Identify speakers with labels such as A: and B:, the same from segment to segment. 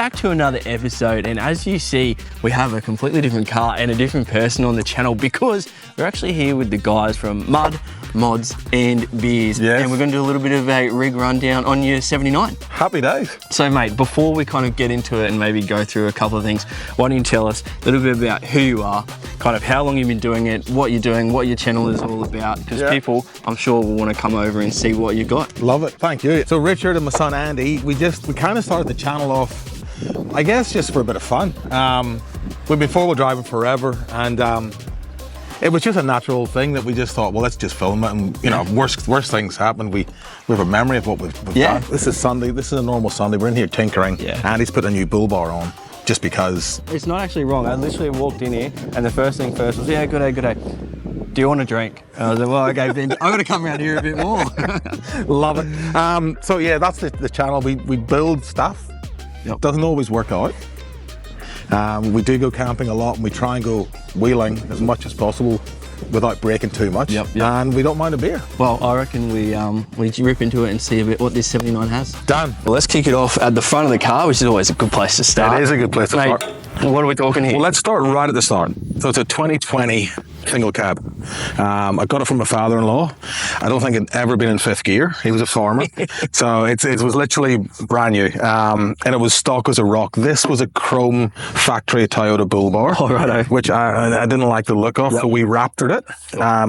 A: back to another episode, and as you see, we have a completely different car and a different person on the channel because we're actually here with the guys from Mud, Mods and Beers.
B: Yes.
A: And we're going to do a little bit of a rig rundown on your 79.
B: Happy days.
A: So mate, before we kind of get into it and maybe go through a couple of things, why don't you tell us a little bit about who you are, kind of how long you've been doing it, what you're doing, what your channel is all about, because people, I'm sure, will want to come over and see what you got.
B: Love it, thank you. So Richard and my son Andy, we kind of started the channel off, I guess, just for a bit of fun. We've been four-wheel driving forever, and it was just a natural thing that we just thought, well, let's just film it, and you know, worst things happen. We have a memory of what we've done. This is Sunday. This is a normal Sunday. We're in here tinkering. Andy's put a new bull bar on just because. It's
A: not actually wrong. I literally walked in here, and the first thing first was, yeah, good day, good day. Do you want a drink? And I was like, well, okay, then I'm gonna come around here a bit more.
B: Love it. So yeah, that's the channel. We build stuff. Doesn't always work out. We do go camping a lot, and we try and go wheeling as much as possible without breaking too much. And we don't mind a beer.
A: Well, I reckon we rip into it and see a bit what this 79 has.
B: Done.
A: Well, let's kick it off at the front of the car, which is always a good place to start.
B: It is a good place to start.
A: What are we talking here?
B: Well, let's start right at the start. So it's a 2020 single cab. I got it from my father-in-law. I don't think it'd ever been in fifth gear. He was a farmer. So it was literally brand new. And it was stock as a rock. This was a chrome factory Toyota Bull Bar, which I didn't like the look of, so we raptored it.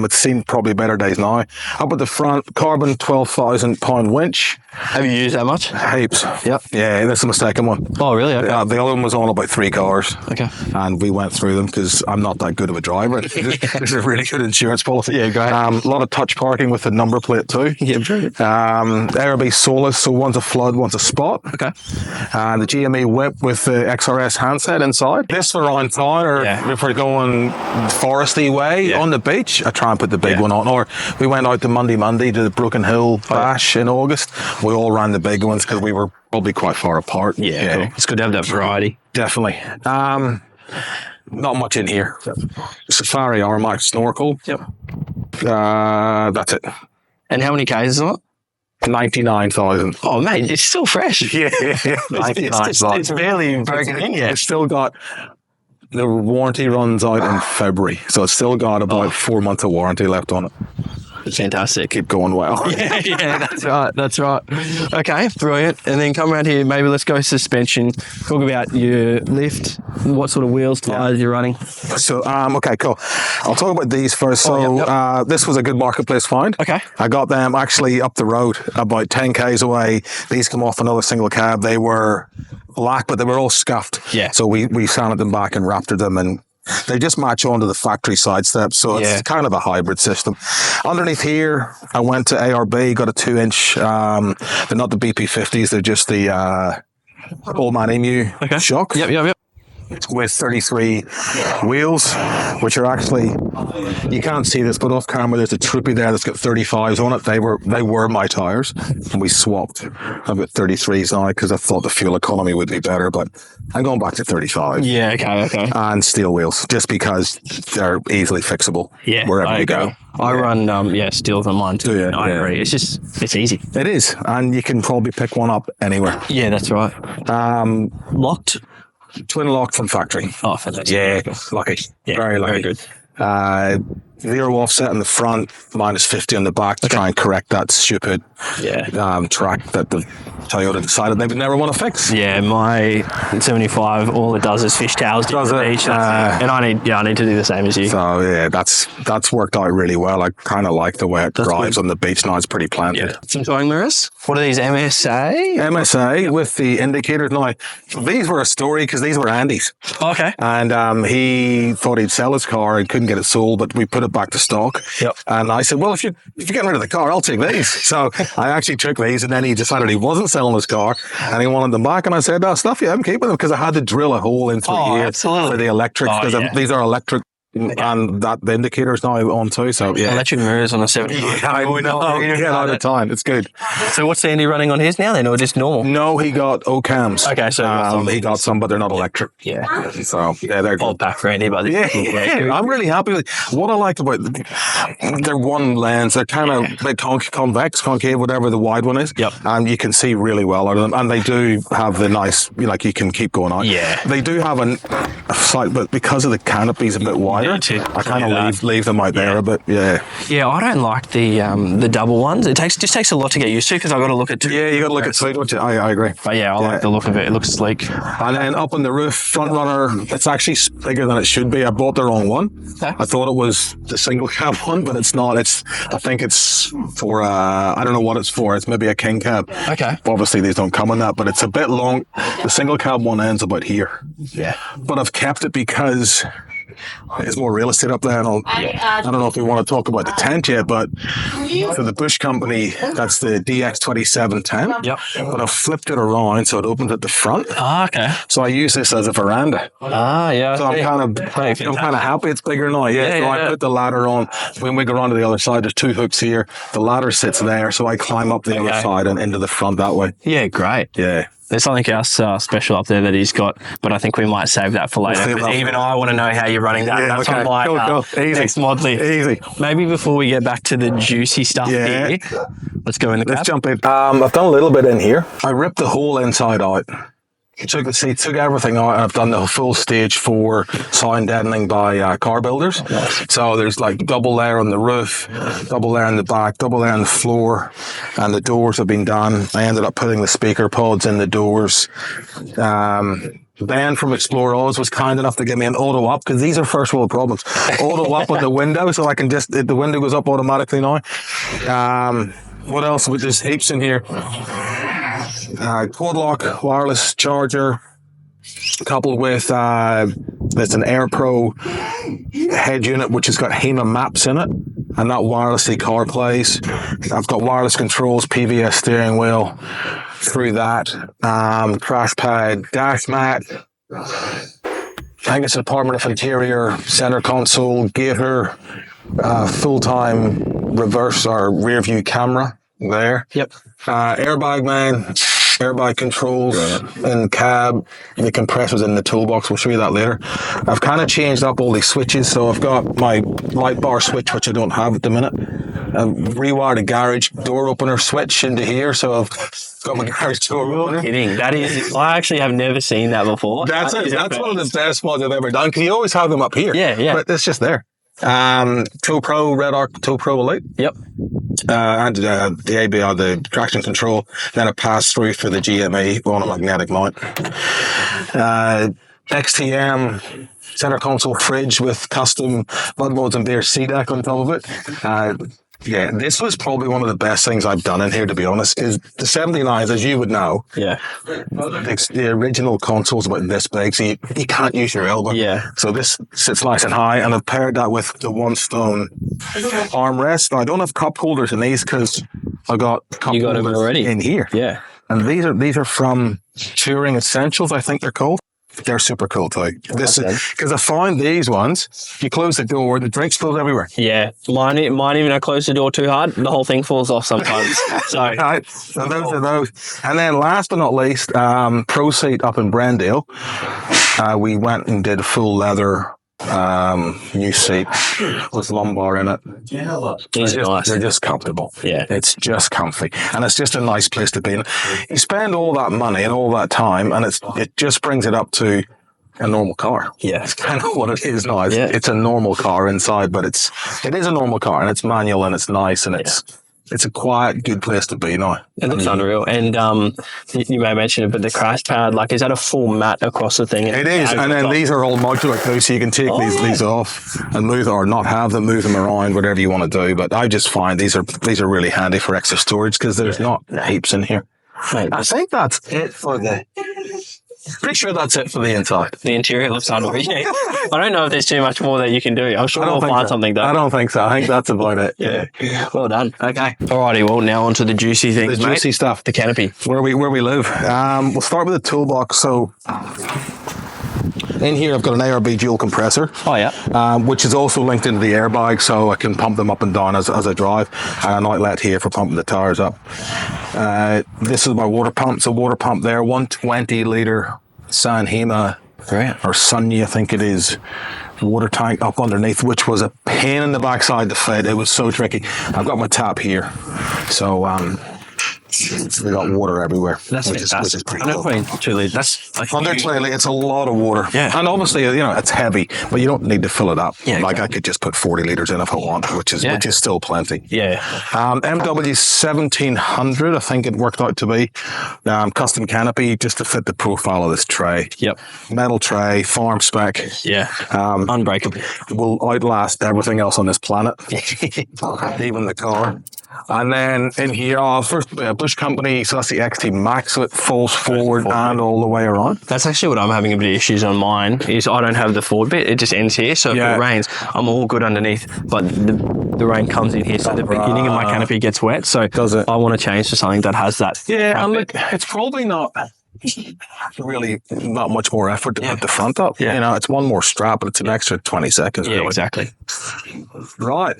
B: It's seen probably better days now. Up at the front, carbon 12,000 pound winch.
A: Have you used that much?
B: Heaps. Yeah, this is my second one.
A: Oh, really? Okay.
B: The other one was on about 3 cars.
A: Okay.
B: And we went through them because I'm not that good of a driver. This is a really good insurance policy.
A: Yeah, go ahead.
B: A lot of touch parking with the number plate too.
A: Yeah, brilliant.
B: Airby Solus, so one's a flood, one's a spot.
A: Okay.
B: And the GME whip with the XRS handset inside. This for around town, or if we're going foresty way on the beach, I try and put the big one on. Or we went out to Monday to the Broken Hill Bash in August. We all ran the big ones because we were probably quite far apart.
A: Cool. It's good to have that variety.
B: Definitely. Not much in here. Safari Armac snorkel. That's it.
A: And how many Ks is it?
B: 99,000.
A: Oh, mate, it's still fresh.
B: 99,000.
A: It's barely broken in yet.
B: It's still got, the warranty runs out in February, so it's still got about 4 months of warranty left on it.
A: Fantastic.
B: Keep going well.
A: Yeah, that's right. Okay, brilliant. And then come around here, maybe let's go suspension. Talk about your lift, what sort of wheels, tyres you're running.
B: So, okay, cool. I'll talk about these first. So, this was a good marketplace find.
A: Okay.
B: I got them actually up the road, about 10 Ks away. These come off another single cab. They were black, but they were all scuffed.
A: Yeah.
B: So we sanded them back and raptored them, and they just match onto the factory side steps, so it's kind of a hybrid system. Underneath here, I went to ARB, got a 2-inch. They're not the BP50s; they're just the Old Man Emu shocks.
A: Yep.
B: With 33 wheels, which are actually, you can't see this, but off camera there's a Troopy there that's got 35s on it. They were my tyres, and we swapped. I've got 33s now because I thought the fuel economy would be better, but I'm going back to 35.
A: Yeah, okay.
B: And steel wheels, just because they're easily fixable wherever you go.
A: I run steels on mine too. I agree. It's easy.
B: It is, and you can probably pick one up anywhere.
A: Yeah, that's right. Locked?
B: Twin locked from factory.
A: Oh, fantastic.
B: Yeah, lucky. Yeah, very lucky.
A: Very good.
B: Zero offset in the front, minus 50 on the back to try and correct that stupid track that the Toyota decided they would never want to fix.
A: Yeah, my 75, all it does is fish towels down the beach. And I need to do the same as you.
B: So yeah, that's worked out really well. I kind of like the way it drives on the beach now. It's pretty planted.
A: Yeah. Some towing mirrors. What are these, MSA?
B: MSA with the indicators. Now, these were a story because these were Andy's.
A: Okay.
B: And he thought he'd sell his car and couldn't get it sold, but we put it back to stock. And I said, well, if you're getting rid of the car, I'll take these. So I actually took these, and then he decided he wasn't selling his car and he wanted them back. And I said, no, stuff you, I'm keeping them, because I had to drill a hole in through here for the electric, because these are electric and that the indicator is now on too. So yeah,
A: electric mirrors on a 70.
B: I know. Yeah, all the time. It's good.
A: So what's Andy running on his now then, or just normal?
B: No, he got OCAMs.
A: Okay, so
B: he got some, but they're not electric.
A: Yeah.
B: So yeah, they're
A: Hold back for Andy, but
B: yeah, I'm really happy with what I like about they're one lens. They're kind of like convex, concave, whatever the wide one is.
A: Yep.
B: And you can see really well out of them, and they do have the nice, like you can keep going on.
A: Yeah.
B: They do have a slight, but because of the canopy's a bit wider, I kind of leave them out there a bit. Yeah.
A: Yeah, I don't like the double ones. It just takes a lot to get used to because I've got to look at two.
B: Yeah, you got to look at speed, don't you? I agree.
A: But yeah, I like the look of it. It looks sleek.
B: And then up on the roof, front runner, it's actually bigger than it should be. I bought the wrong one.
A: Okay.
B: I thought it was the single cab one, but it's not. I think it's for I don't know what it's for. It's maybe a king cab.
A: Okay.
B: Obviously these don't come in that, but it's a bit long. The single cab one ends about here.
A: Yeah.
B: But I've kept it because there's more real estate up there, and I don't know if we want to talk about the tent yet, but for the Bush company, that's the DX2710.
A: Yep.
B: But I've flipped it around so it opens at the front.
A: Ah, okay.
B: So I use this as a veranda.
A: Ah, yeah.
B: So I'm kind of happy it's bigger now. Yeah. So I put the ladder on. When we go around to the other side, there's two hooks here. The ladder sits there, so I climb up the other side and into the front that way.
A: Yeah, great.
B: Yeah.
A: There's something else special up there that he's got, but I think we might save that for later. Even I want to know how you're running that.
B: Yeah,
A: that's
B: okay.
A: on my
B: Easy.
A: next mod list.
B: Easy.
A: Maybe before we get back to the juicy stuff here, let's go in the cab.
B: Let's jump in. I've done a little bit in here. I ripped the whole inside out. Took everything out, and I've done the full stage 4 sound deadening by car builders.
A: Nice.
B: So there's like double layer on the roof, double layer in the back, double layer on the floor, and the doors have been done. I ended up putting the speaker pods in the doors. Ben from Explore Oz was kind enough to give me an auto up, because these are first world problems. Auto up on the window, so I can the window goes up automatically now. What else? There's heaps in here. Quad lock wireless charger, coupled with there's an AirPro head unit which has got HEMA maps in it, and that wirelessly car plays. I've got wireless controls, PVS steering wheel through that, crash pad, dash mat. I think it's a Department of Interior center console, gator, full-time reverse or rear view camera there.
A: Yep.
B: Airbag man. Airbag controls in cab, the compressors in the toolbox. We'll show you that later. I've kind of changed up all these switches. So I've got my light bar switch, which I don't have at the minute. I've rewired a garage door opener switch into here. So I've got my garage door opener.
A: Kidding. That is, I actually have never seen that before.
B: That's one of the best ones I've ever done, because you always have them up here.
A: Yeah.
B: But it's just there. Tow Pro, Red Arc Tow Pro Elite. Yep. And the ABR, the traction control, then a pass through for the GME on a magnetic mount. XTM center console fridge with custom mud mods and beer C-Deck on top of it. Yeah, this was probably one of the best things I've done in here, to be honest, because the 79s, as you would know, the original console's about this big, so you can't use your elbow. Yeah. So this sits nice and high, and I've paired that with the One Stone armrest. Now, I don't have cup holders in these because I got cup holders already in here. Yeah. And these are from Touring Essentials, I think they're called. They're super cool too. This is because I found these ones. You close the door, the drinks flows everywhere. Yeah, mine even I close the door too hard, the whole thing falls off sometimes. So those are those. And then last but not least, Pro Seat up in Brendale. We went and did full leather new seat with lumbar in it. They're just comfortable. Yeah, it's just comfy, and it's just a nice place to be. You spend all that money and all that time, and it just brings it up to a normal car. Yeah, it's kind of what it is now. It's a normal car inside, but it is a normal car, and it's manual, and it's nice, and it's a quiet, good place to be now. And it's unreal. And you may mention it, but the crash pad, is that a full mat across the thing? It is. And then these are all modular too, so you can take these off and move or not have them, move them around, whatever you want to do. But I just find these are really handy for extra storage because there's not heaps in here. Mate, I think that's it for the... Pretty sure that's it for the inside. The interior looks unreal. I don't know if there's too much more that you can do. I'm sure we'll find something though. I don't think so. I think that's about it. Yeah. Well done. Okay. Alrighty. Well, now on to the juicy things, the juicy stuff. The Canopy. Where we live. We'll start with the toolbox. So in here I've got an ARB dual compressor.
A: Oh, yeah.
B: Which is also linked into the airbag, so I can pump them up and down as I drive. And an outlet here for pumping the tires up. This is my water pump. So water pump there, 120 litre Sanhema or Sunny, I think it is, water tank up underneath, which was a pain in the backside to fit. It was so tricky. I've got my tap here, so we got water everywhere.
A: That's
B: which is pretty cool.
A: 122 litres. That's like
B: Under 20 litres, it's a lot of water.
A: Yeah.
B: And obviously, it's heavy, but you don't need to fill it up.
A: Yeah,
B: like
A: exactly.
B: I could just put 40 litres in if I want, which is still plenty.
A: Yeah.
B: MW 1700, I think it worked out to be. Custom Canopy, just to fit the profile of this tray.
A: Yep.
B: Metal tray, farm spec.
A: Yeah. Unbreakable.
B: Will outlast everything else on this planet. Even the car. And then in here, first Bush Company, so that's the XT Max, so it falls forward and all the way around.
A: That's actually what I'm having a bit of issues on mine, is I don't have the forward bit, it just ends here, so if it rains, I'm all good underneath, but the rain comes in here, so the beginning of my canopy gets wet, so I want to change to something that has that.
B: Yeah, and look, it's probably not really not much more effort to put the front up.
A: Yeah.
B: It's one more strap, but it's an extra 20 seconds.
A: Yeah,
B: really.
A: exactly.
B: Right.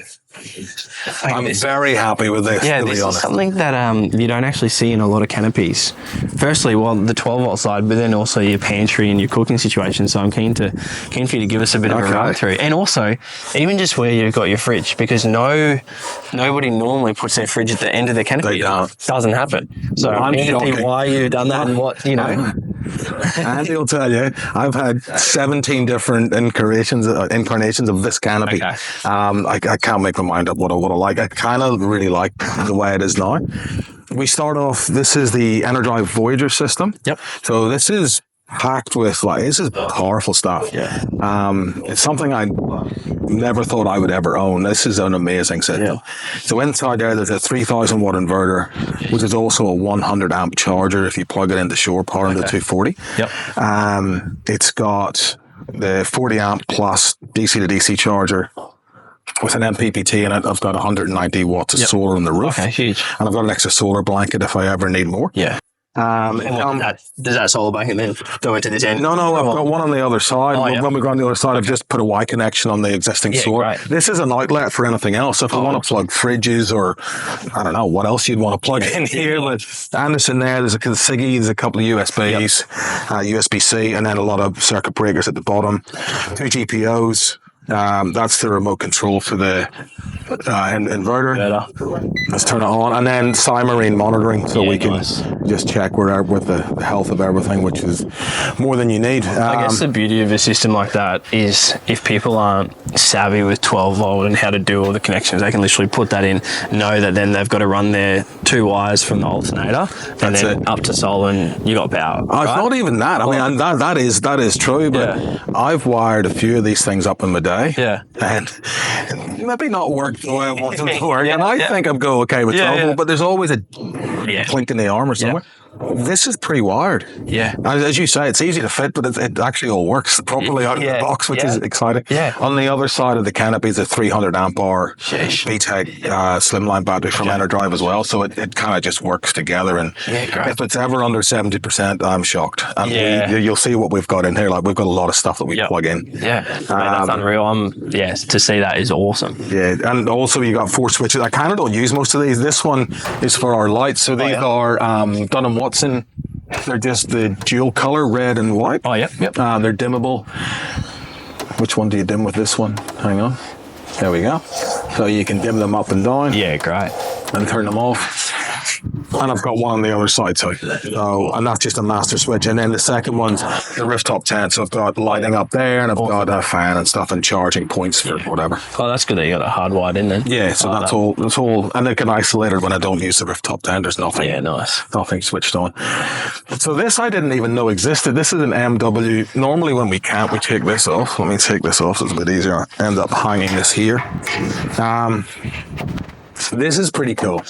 B: I'm very happy with this,
A: Yeah,
B: to
A: this
B: be
A: is
B: honest.
A: something that you don't actually see in a lot of canopies. Firstly, the 12-volt side, but then also your pantry and your cooking situation. So I'm keen for you to give us a bit of a run through. And also, even just where you've got your fridge, because nobody normally puts their fridge at the end of the canopy.
B: They don't.
A: It doesn't happen. So I'm keen to see why you've done that and what,
B: Andy will tell you, I've had 17 different incarnations of this canopy.
A: Okay.
B: I can't make my mind up what I like. I kind of really like the way it is now. We start off, this is the Energize Voyager system.
A: Yep.
B: So this is packed with, this is powerful stuff.
A: Yeah.
B: It's something I never thought I would ever own. This is an amazing system.
A: Yeah.
B: So inside there's a 3,000 watt inverter, which is also a 100 amp charger if you plug it into shore power into 240.
A: Yep.
B: It's got the 40 amp plus DC to DC charger with an MPPT in it. I've got 190 watts of solar on the roof.
A: Okay, huge.
B: And I've got an extra solar blanket if I ever need more.
A: Yeah. Does that solar blanket then go into this end?
B: No, I've got one on the other side.
A: Oh, yeah.
B: When we go on the other side, I've just put a Y connection on the existing solar.
A: Right.
B: This is an outlet for anything else. So if I want to plug fridges or, I don't know, what else you'd want to plug in here. But Anderson there's a Consiggy, there's a couple of USBs, USB-C, and then a lot of circuit breakers at the bottom. 2 GPOs. That's the remote control for the inverter. Let's turn it on, and then Cymarine monitoring, so we can just check we're out with the health of everything, which is more than you need.
A: I guess the beauty of a system like that is if people aren't savvy with 12 volt and how to do all the connections, they can literally put that in, know that then they've got to run their 2 wires from the alternator, and then up to solar, and you got power.
B: Not even that. I mean, that is true, but I've wired a few of these things up in my day.
A: Yeah.
B: And maybe not work the way I want them to work. And I think I'm go okay with 12 volt, but there's always a clink in the arm or somewhere. This is pre-wired.
A: Yeah.
B: As you say, it's easy to fit, but it actually all works properly out of the box, which is exciting.
A: Yeah.
B: On the other side of the canopy is a 300 amp hour VTEC slimline battery from Enerdrive as well. So it kind of just works together. And if it's ever under 70%, I'm shocked. You'll see what we've got in here. Like, we've got a lot of stuff that we plug in.
A: Yeah. That's unreal. To see that is awesome.
B: Yeah. And also you got 4 switches. I kind of don't use most of these. This one is for our lights. So these are Dunham Watson. They're just the dual color, red and white.
A: Oh, yep.
B: They're dimmable. Which one do you dim with this one? Hang on. There we go. So you can dim them up and down.
A: Yeah, great.
B: And turn them off. And I've got one on the other side, and that's just a master switch. And then the second one's the rooftop tent. So I've got lighting up there, and I've got a fan and stuff, and charging points for whatever.
A: Oh, that's good that you got it hardwired in then.
B: Yeah, so that's all. And they can isolate it when I don't use the rooftop tent. There's nothing.
A: Yeah, nice.
B: Nothing switched on. So this I didn't even know existed. This is an MW. Normally when we camp, we take this off. Let me take this off so it's a bit easier. I end up hanging this here. This is pretty cool.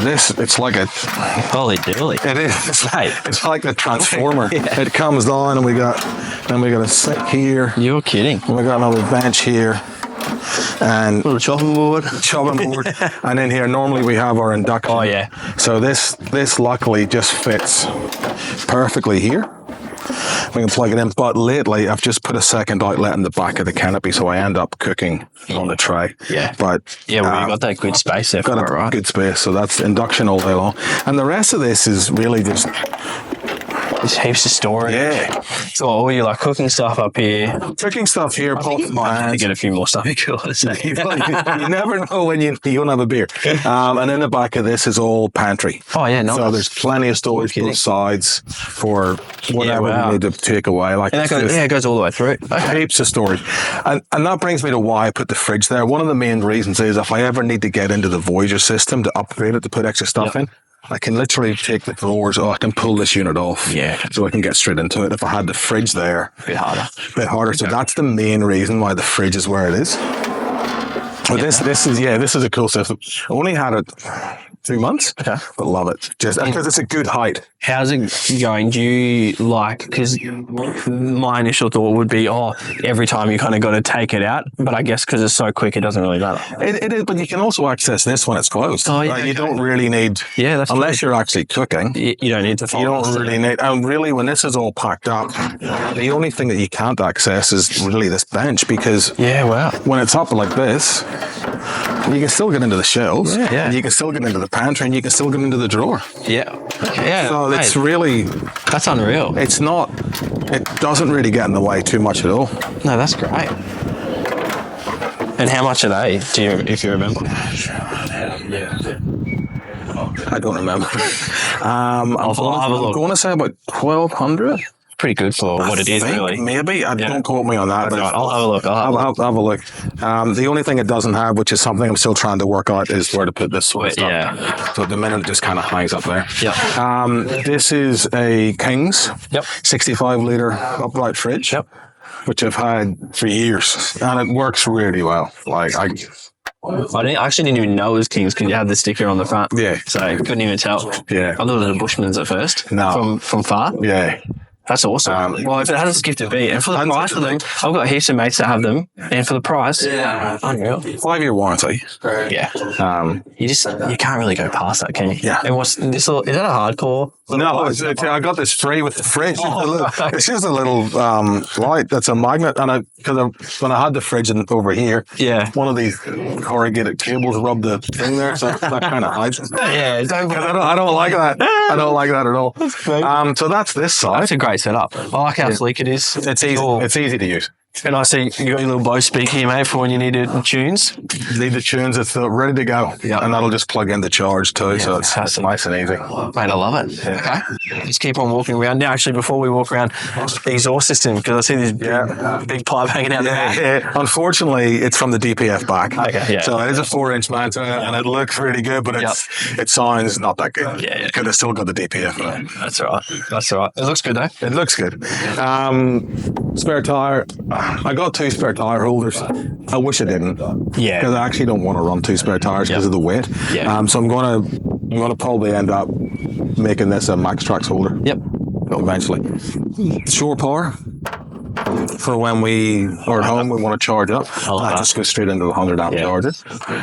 B: It's like a...
A: Holy dooly.
B: It is. It's like a transformer. It comes down and we got a sink here.
A: You're kidding.
B: And we got another bench here. and
A: Little chopping board.
B: And in here, normally we have our induction.
A: Oh, yeah.
B: So this luckily just fits perfectly here. We can plug it in, but lately I've just put a second outlet in the back of the canopy, so I end up cooking on the tray.
A: Yeah.
B: But
A: yeah, well, you got that good space there.
B: Got
A: for it, right?
B: good space, so that's induction all day long. And the rest of this is really just
A: There's heaps of storage.
B: Yeah.
A: So all your like cooking stuff up here.
B: cooking stuff here.
A: Might have to get a few more stuff.
B: You never know when you don't have a beer. And in the back of this is all pantry.
A: Oh yeah, no.
B: So there's plenty of storage both sides for whatever we need to take away. Like
A: and it goes all the way through. Okay.
B: Heaps of storage. And that brings me to why I put the fridge there. One of the main reasons is if I ever need to get into the Voyager system to upgrade it to put extra stuff in, I can literally take the drawers, I can pull this unit off.
A: Yeah.
B: So I can get straight into it. If I had the fridge there,
A: A bit harder.
B: So that's the main reason why the fridge is where it is. But this is a cool system. I only had it 2 months, but love it. Just because it's a good height.
A: How's it going? Do you like, because my initial thought would be, every time you kind of got to take it out, but I guess because it's so quick, it doesn't really matter.
B: It is, but you can also access this when it's closed.
A: Oh, yeah.
B: Like, you don't really need, unless you're actually cooking.
A: You don't need to follow.
B: You don't really need, and really when this is all packed up, the only thing that you can't access is really this bench because when it's up like this, you can still get into the shelves, and you can still get into the pantry, and you can still get into the drawer. So it's really...
A: That's unreal.
B: It doesn't really get in the way too much at all.
A: No, that's great. And how much are they, if you remember?
B: I don't remember.
A: I'll have a look.
B: I'm going to say about 1,200.
A: Pretty good for what it is, really.
B: Maybe. Don't quote me on that. But
A: I'll have a look.
B: I'll have a look. The only thing it doesn't have, which is something I'm still trying to work out, is where to put this sort of stuff. So at the minute, it just kind of hangs up there. This is a King's 65-litre upright fridge, which I've had for years. And it works really well. Like, I
A: actually didn't even know it was King's because you had the sticker on the front.
B: Yeah.
A: So I couldn't even tell.
B: Yeah.
A: I thought it was a Bushman's at first.
B: No.
A: From far.
B: Yeah.
A: That's awesome. Well, if it has a gift to be, and for the price of them, I've got heaps of mates that have them, and for the price, unreal.
B: 5-year warranty.
A: Yeah. You can't really go past that, can you?
B: Yeah.
A: And what's this little? Is that a hardcore?
B: No, I got this free with the fridge. It's just a little light that's a magnet, and because when I had the fridge over here, one of these corrugated cables rubbed the thing there, so that kind of hides it.
A: Yeah,
B: I don't like that. I don't like that at all. So that's this side.
A: That's a great setup. I like how sleek it is.
B: It's easy. It's easy to use.
A: And I see you got your little Bose speaker here, mate, for when you need it tunes.
B: Need the tunes, it's ready to go. And that'll just plug in the charge too, so it's nice and easy.
A: Mate, I love it. Okay. Let's keep on walking around. Now, actually, before we walk around, the exhaust system, because I see this big pipe hanging out there.
B: Unfortunately, it's from the DPF back.
A: Okay,
B: So it is a 4-inch mount, and it looks really good, but it sounds not that good. Because it's still got the DPF in it.
A: That's all right. It looks good, though.
B: It looks good. Spare tyre. I got 2 spare tyre holders. I wish I didn't.
A: Yeah.
B: Because I actually don't want to run 2 spare tyres because of the weight.
A: Yeah.
B: So I'm gonna probably end up making this a Max Trax holder.
A: Yep.
B: Eventually. Shore power. For when we are at home, we want to charge up. That just goes straight into the 100 amp charger.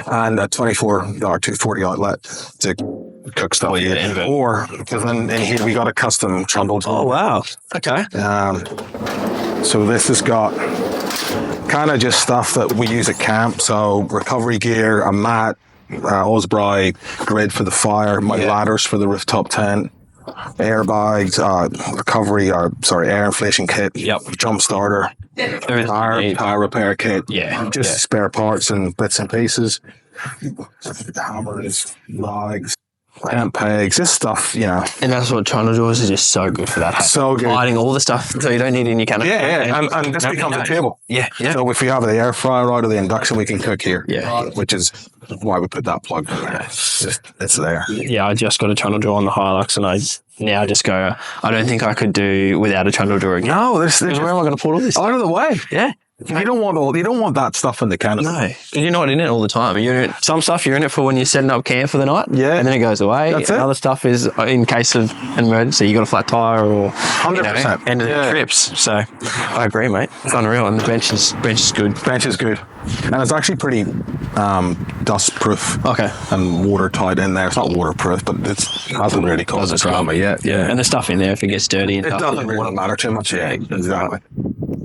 B: And a 24 or 240 outlet to cook stuff. Or, because in here we got a custom Trundle.
A: Oh, wow. Okay.
B: So this has got kind of just stuff that we use at camp. So recovery gear, a mat, Osprey grid for the fire, my ladders for the rooftop tent, airbags, air inflation kit, jump starter, tire repair kit, just spare parts and bits and pieces, hammers, logs, tent pegs, this stuff,
A: And that's what Trundle doors is just so good for that.
B: So good.
A: Hiding all the stuff so you don't need it in your canopy.
B: And this becomes a table. So if we have the air fryer out of the induction, we can cook here. Which is why we put that plug there. It's there.
A: Yeah, I just got a Trundle door on the Hilux, and I now just go, I don't think I could do without a Trundle door again.
B: No,
A: where am I going to put all this?
B: Out of the way.
A: Yeah.
B: You don't want that stuff in the canopy.
A: No, because you're not in it all the time. Some stuff you're in it for when you're setting up camp for the night.
B: Yeah.
A: And then it goes away.
B: That's it.
A: Other stuff is in case of an emergency. You got a flat tire or
B: 100%.
A: End of the trips. So I agree, mate. It's unreal. And the bench is good.
B: Bench is good. And it's actually pretty dust proof.
A: Okay.
B: And watertight in there. It's not waterproof, but it hasn't really caused a drama yet.
A: Yeah. And the stuff in there, if it gets dirty and
B: It
A: stuff.
B: doesn't really matter too much. Yeah, exactly.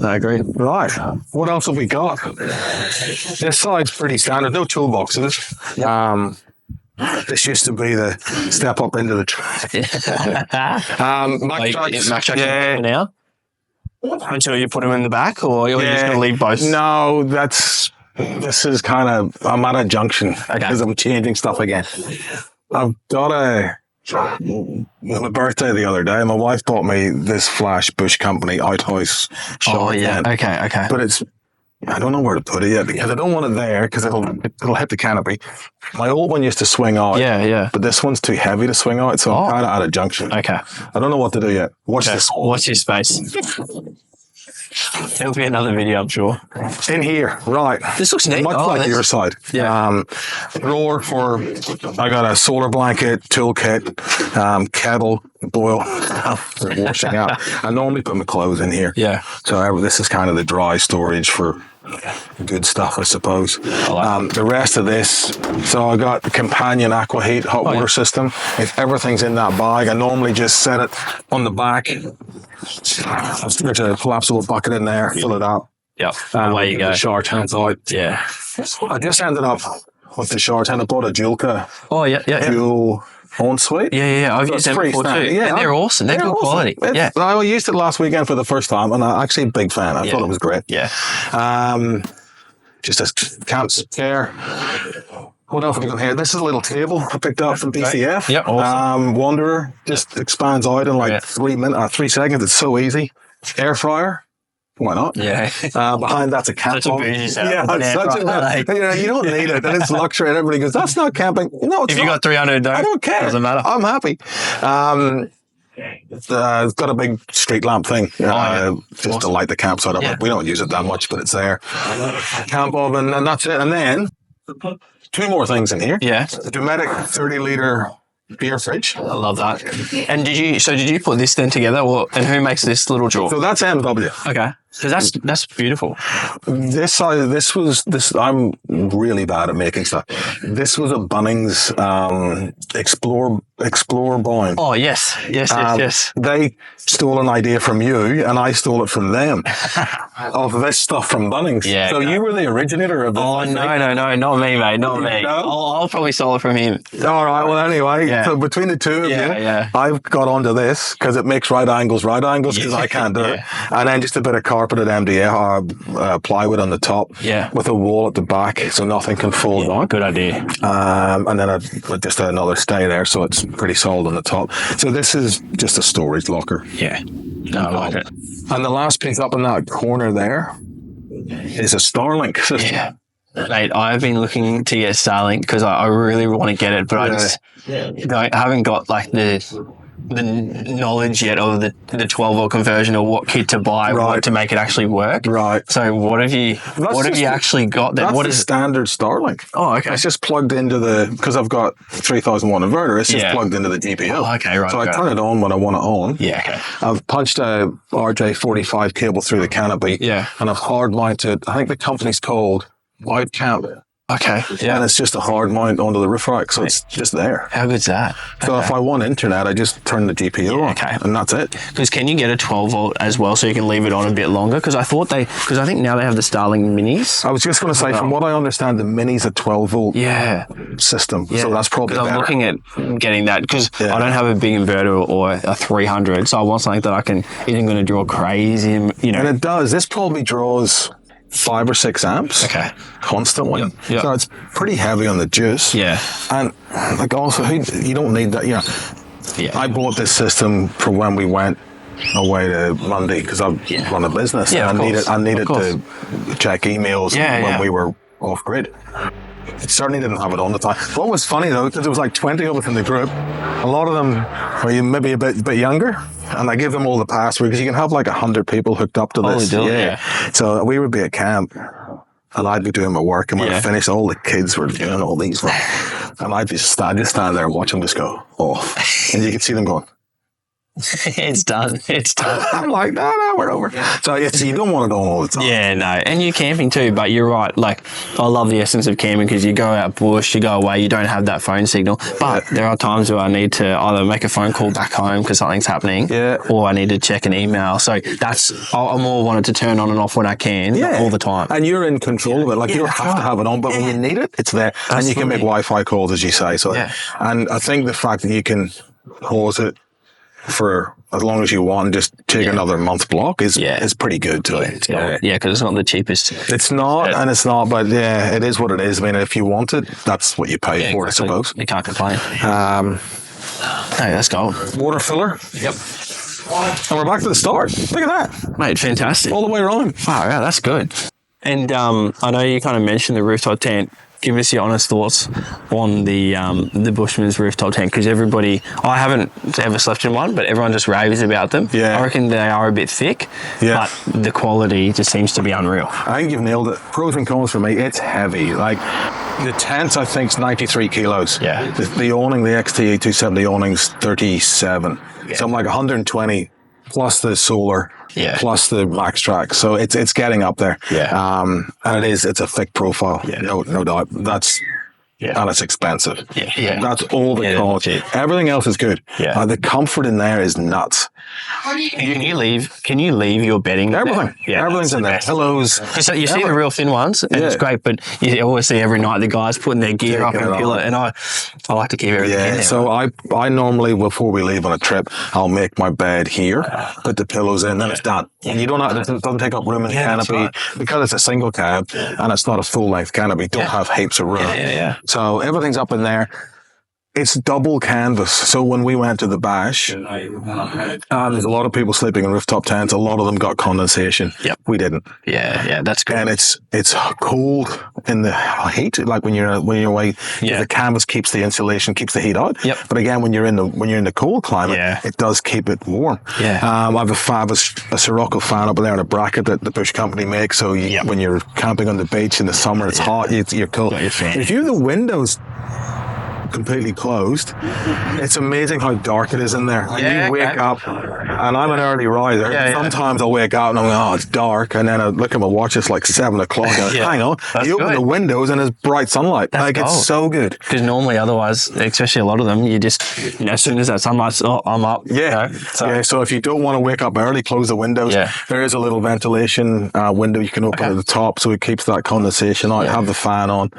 A: I agree.
B: Right. What else have we got? This side's pretty standard. No toolboxes. This used to be the step up into the track.
A: Max trucks now? Until you put them in the back, or you're just going to leave both?
B: No, this is kind of, I'm at a junction because I'm changing stuff again. I've got my birthday the other day, my wife bought me this Flash Bush Company outhouse shot.
A: Oh, yeah. Okay.
B: But I don't know where to put it yet because I don't want it there because it'll hit the canopy. My old one used to swing out.
A: Yeah.
B: But this one's too heavy to swing out, so I'm kind of at a junction.
A: Okay.
B: I don't know what to do yet. Watch this.
A: Watch your space. There'll be another video, I'm sure.
B: In here, right.
A: This looks neat.
B: Much like your side.
A: Yeah.
B: Drawer I got a solar blanket, toolkit, kettle, boil, washing out. I normally put my clothes in here.
A: Yeah.
B: So this is kind of the dry storage for good stuff, I suppose. The rest of this, so I got the companion aqua heat hot water system. Everything's in that bag. I normally just set it on the back. There's a collapsible bucket in there, fill it up.
A: Yep. Away you go.
B: The shower tanks out.
A: Yeah.
B: I just ended up with the shower tank. I bought a Julka.
A: Oh, yeah.
B: Dual ensuite.
A: Yeah. I've used them before too.
B: Yeah,
A: and they're awesome. They're good
B: awesome.
A: quality. Yeah.
B: I used it last weekend for the first time, and I'm actually a big fan. I thought it was great.
A: Yeah.
B: Just a camp care. What else have we got here? This is a little table I picked up from BCF.
A: Yep, awesome.
B: Wanderer just expands out in like 3 seconds. It's so easy. Air fryer. Why not?
A: Yeah.
B: Behind that's a camp.
A: Such a bougie setup.
B: Yeah, you don't need it. And it's luxury. And everybody goes, that's not camping. No, it's
A: if
B: not.
A: you got 300,
B: I don't care.
A: Doesn't matter.
B: I'm happy. It's got a big street lamp thing just to light the campsite up. Yeah. We don't use it that much, but it's there. Camp oven, and that's it. And then 2 more things in here.
A: Yeah.
B: The Dometic 30-litre beer fridge.
A: I love that. And did you put this then together, and who makes this little drawer?
B: So that's MW.
A: Okay. Because that's beautiful.
B: I'm really bad at making stuff. This was a Bunnings Explore Boing.
A: Oh, yes.
B: They stole an idea from you, and I stole it from them of this stuff from Bunnings.
A: Yeah.
B: So you were the originator of this.
A: Oh, no, not me, mate, not me.
B: No?
A: I'll probably stole it from him.
B: All right, well, anyway, so between the two of you, I've got onto this because it makes right angles because I can't do it. And then just a bit of carpeted MDF plywood on the top with a wall at the back so nothing can fall down.
A: Good idea.
B: And then just another stay there so it's pretty solid on the top. So this is just a storage locker.
A: Yeah. No, I like it.
B: And the last piece up in that corner there is a Starlink system.
A: Yeah. Mate, I've been looking to get Starlink because I really want to get it, but I haven't got like the knowledge yet of the 12-volt conversion or what kit to buy to make it actually work. Right. So what have you actually got then?
B: That's the standard Starlink.
A: Oh, okay.
B: It's just plugged into because I've got 3001 inverter, it's just plugged into the GPU.
A: Oh, okay, right.
B: So I turn it on when I want it on.
A: Yeah, okay.
B: I've punched a RJ45 cable through the canopy. Yeah. And I've hard mounted, I think the company's called Outcamp.
A: Okay. Yeah.
B: And it's just a hard mount onto the roof rack, so it's just there.
A: How good's that?
B: So if I want internet, I just turn the GPU on, and that's it.
A: Because can you get a 12-volt as well, so you can leave it on a bit longer? Because I think now they have the Starlink minis.
B: I was just going to say, from what I understand, the mini's a 12-volt system, so that's probably better.
A: I'm looking at getting that because I don't have a big inverter or a 300, so I want something that isn't going to draw crazy, And
B: it does. This probably draws 5 or 6 amps constantly. Yep. So it's pretty heavy on the juice. Yeah. And like also, you don't need that. I bought this system for when we went away to Monday because I run a business.
A: Yeah,
B: and I needed to check emails when we were off grid. It certainly didn't have it on the time. What was funny though, because there was like 20 of us in the group, a lot of them were maybe a bit younger, and I gave them all the password because you can have like 100 people hooked up to this.
A: Yeah.
B: So we would be at camp, and I'd be doing my work, and when I finished, all the kids were doing all these, and I'd just stand there and watch them just go off, and you could see them going,
A: It's done.
B: I'm like, no, we're over. So you don't want it on all the time.
A: Yeah, no. And you're camping too, but you're right. Like, I love the essence of camping because you go out bush, you go away, you don't have that phone signal. But there are times where I need to either make a phone call back home because something's happening, or I need to check an email. So I more wanted to turn on and off when I can, all the time.
B: And you're in control of it. Like, you don't have to have it on, but when you need it, it's there. Absolutely. And you can make Wi-Fi calls, as you say. So, and I think the fact that you can pause it for as long as you want, just take another month block is pretty good to it.
A: Yeah, because it's not the cheapest.
B: It's not, and it's not, but it is what it is. I mean, if you want it, that's what you pay for, exactly. I suppose.
A: You can't complain. Hey, that's gold.
B: Water filler.
A: Yep.
B: And we're back to the start. Look at that.
A: Mate, fantastic.
B: All the way around.
A: Wow, yeah, that's good. And I know you kind of mentioned the rooftop tent. Give us your honest thoughts on the Bushman's rooftop tent, because I haven't ever slept in one, but everyone just raves about them.
B: Yeah.
A: I reckon they are a bit thick, but the quality just seems to be unreal.
B: I think you've nailed it. Pros and cons for me, it's heavy. Like, the tent, I think, is 93 kilos.
A: Yeah.
B: The awning, the XT 270 awning's 37. Yeah. So I'm like 120 plus the solar.
A: Yeah.
B: Plus the max track, so it's getting up there.
A: Yeah.
B: And it's a thick profile.
A: Yeah.
B: No doubt. And it's expensive.
A: Yeah.
B: That's all the cost. Everything else is good.
A: Yeah.
B: The comfort in there is nuts.
A: Can you leave your bedding?
B: Everything.
A: There? Yeah,
B: everything's in there. Pillows.
A: You see the real thin ones, and it's great, but you always see every night the guys putting their gear up and pillow, and I like to keep everything in there.
B: So I normally, before we leave on a trip, I'll make my bed here, put the pillows in, then it's done. And you don't have, it doesn't take up room in the canopy, because it's a single cab and it's not a full length canopy. Don't have heaps of room.
A: Yeah.
B: So everything's up in there. It's double canvas. So when we went to the bash, there's a lot of people sleeping in rooftop tents. A lot of them got condensation.
A: Yep.
B: We didn't.
A: Yeah, that's good.
B: And it's cold in the heat. Like when you're away, the canvas keeps the insulation, keeps the heat out.
A: Yep.
B: But again, when you're in the cold climate, it does keep it warm.
A: Yeah.
B: I have a Sirocco fan up there in a bracket that the Bush Company makes. So when you're camping on the beach in the summer, it's hot. You're cold. If you have the windows completely closed, it's amazing how dark it is in there. And you wake up, and I'm an early riser. Sometimes I'll wake up and I'm like, oh, it's dark, and then I look at my watch, it's like 7 o'clock. And hang on, you open the windows and it's bright sunlight. It's so good.
A: Because normally, otherwise, especially a lot of them, you just, as soon as that sunlight's, I'm up.
B: So if you don't want to wake up early, close the windows. There is a little ventilation window you can open at the top, so it keeps that condensation out. Have the fan on.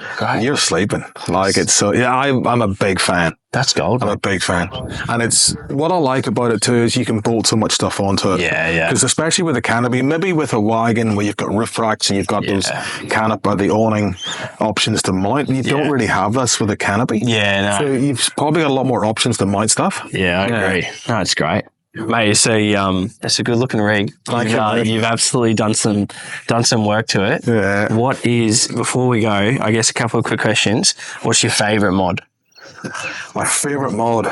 B: You're sleeping. It's so. I'm a big fan.
A: That's gold.
B: I'm a big fan. And it's what I like about it too is you can bolt so much stuff onto it. Because especially with a canopy, maybe with a wagon where you've got roof racks and you've got those canopy, the awning options to mount, you don't really have this with a canopy. So you've probably got a lot more options to mount stuff.
A: I agree. No, it's great. Mate, it's a good looking rig. You've absolutely done some work to it.
B: Yeah.
A: What is, before we go, I guess a couple of quick questions. What's your favourite mod?
B: My favourite mod,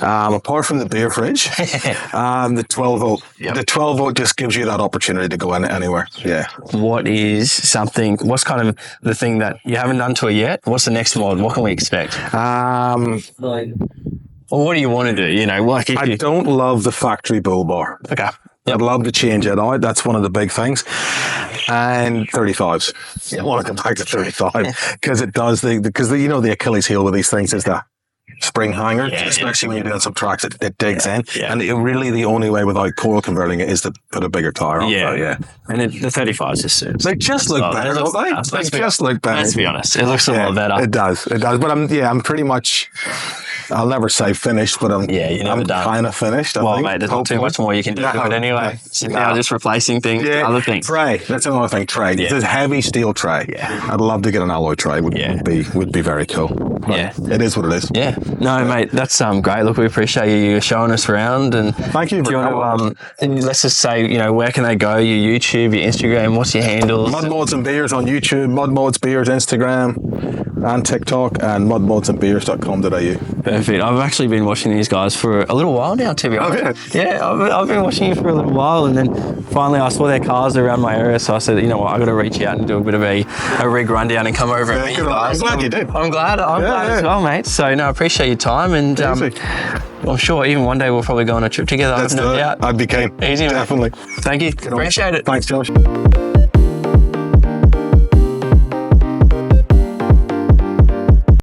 B: apart from the beer fridge, the 12 volt. The 12 volt just gives you that opportunity to go in anywhere. What's kind of the thing that you haven't done to it yet? What's the next mod? What can we expect? Or what do you want to do? I don't love the factory bull bar.
A: Okay.
B: I'd love to change it out. That's one of the big things. And 35s. I want to come back to 35 because it does the Achilles heel with these things is the spring hanger, especially when you're doing some tracks that digs in. And really the only way without coil converting it is to put a bigger tire on.
A: And the 35s just
B: they just look better, don't they? They just look better.
A: Let's be honest, it looks a lot better.
B: It does. But I'm pretty much I'll never say finished, but I'm kind of finished. I think.
A: Mate, there's not too much more you can do to it anyway. So now just replacing things, other things.
B: Tray. That's another thing. Tray. Yeah. This heavy steel tray.
A: Yeah.
B: I'd love to get an alloy tray. Would be very cool. But it is what it is.
A: Yeah. No, mate, that's great. Look, we appreciate you showing us around. And
B: thank you.
A: Let's just say, where can they go? Your YouTube, your Instagram. What's your handles?
B: Mud Mods and Beers on YouTube. Mud Mods Beers Instagram and TikTok, and mudmodsandbeers.com.au.
A: Perfect. I've actually been watching these guys for a little while now, to be honest. Yeah, I've been watching you for a little while, and then finally I saw their cars around my area, so I said, you know what, I've got to reach out and do a bit of a rig rundown and come over and meet you guys.
B: I'm glad you did.
A: I'm glad as well, mate. So, no, I appreciate your time, and I'm sure even one day we'll probably go on a trip together.
B: I'd be keen.
A: Easy, mate.
B: Definitely.
A: Thank you. Appreciate it.
B: Thanks, Josh.